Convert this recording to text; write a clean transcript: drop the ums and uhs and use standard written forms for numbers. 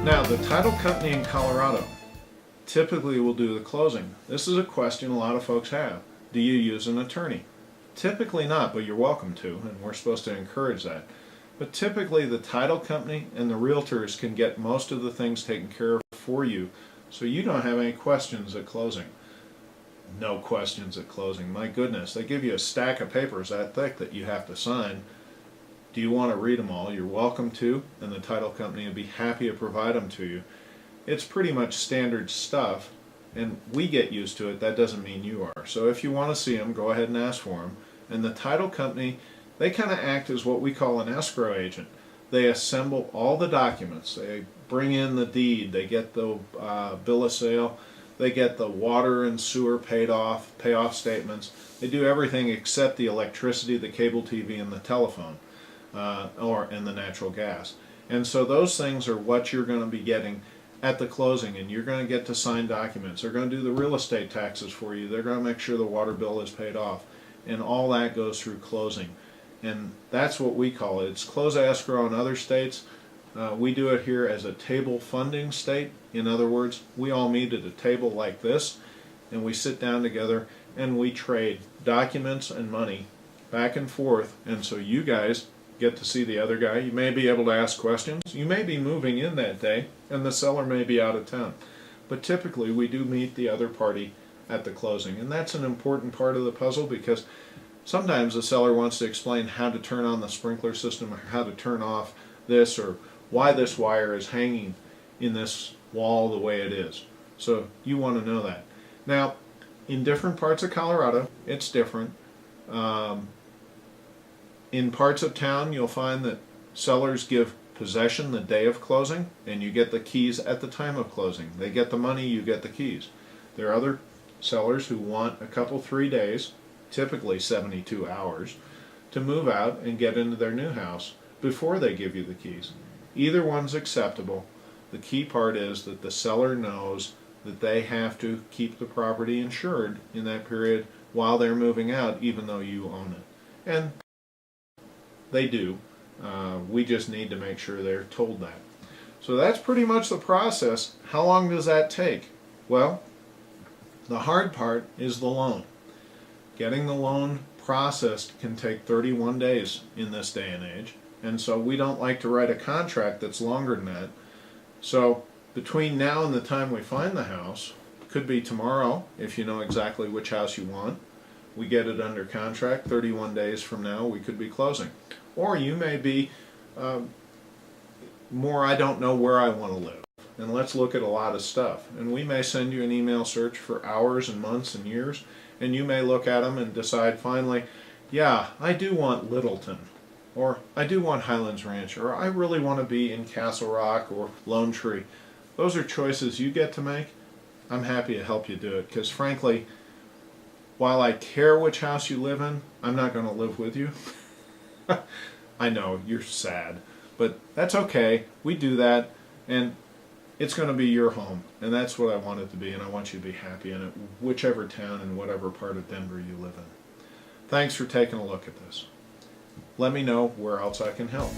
Now, the title company in Colorado typically will do the closing. This is a question a lot of folks have. Do you use an attorney? Typically not, but you're welcome to, and we're supposed to encourage that. But typically the title company and the realtors can get most of the things taken care of for you, so you don't have any questions at closing. No questions at closing. My goodness, they give you a stack of papers that thick that you have to sign. Do you want to read them all? You're welcome to, and the title company will be happy to provide them to you. It's pretty much standard stuff, and we get used to it. That doesn't mean you are. So if you want to see them, go ahead and ask for them. And the title company, they kind of act as what we call an escrow agent. They assemble all the documents. They bring in the deed. They get the bill of sale. They get the water and sewer payoff statements. They do everything except the electricity, the cable TV, and the telephone, and the natural gas. And so those things are what you're going to be getting at the closing, and you're going to get to sign documents. They're going to do the real estate taxes for you. They're going to make sure the water bill is paid off, and all that goes through closing. And that's what we call it. It's close escrow in other states. We do it here as a table funding state. In other words, we all meet at a table like this, and we sit down together and we trade documents and money back and forth. And so you guys get to see the other guy. You may be able to ask questions. You may be moving in that day, and the seller may be out of town. But typically we do meet the other party at the closing, and that's an important part of the puzzle, because sometimes the seller wants to explain how to turn on the sprinkler system, or how to turn off this, or why this wire is hanging in this wall the way it is. So you want to know that. Now, in different parts of Colorado, it's different. In parts of town, you'll find that sellers give possession the day of closing, and you get the keys at the time of closing. They get the money, you get the keys. There are other sellers who want a couple, 3 days, typically 72 hours, to move out and get into their new house before they give you the keys. Either one's acceptable. The key part is that the seller knows that they have to keep the property insured in that period while they're moving out, even though you own it. And they do. We just need to make sure they're told that. So that's pretty much the process. How long does that take? Well, the hard part is the loan. Getting the loan processed can take 31 days in this day and age, and so we don't like to write a contract that's longer than that. So between now and the time we find the house, could be tomorrow if you know exactly which house you want. We get it under contract. 31 days from now we could be closing. Or you may be more, I don't know where I want to live, and let's look at a lot of stuff. And we may send you an email search for hours and months and years, and you may look at them and decide finally, yeah, I do want Littleton, or I do want Highlands Ranch, or I really want to be in Castle Rock or Lone Tree. Those are choices you get to make. I'm happy to help you do it, because frankly, while I care which house you live in, I'm not going to live with you. I know, you're sad, but that's okay. We do that, and it's going to be your home, and that's what I want it to be, and I want you to be happy in it, whichever town and whatever part of Denver you live in. Thanks for taking a look at this. Let me know where else I can help.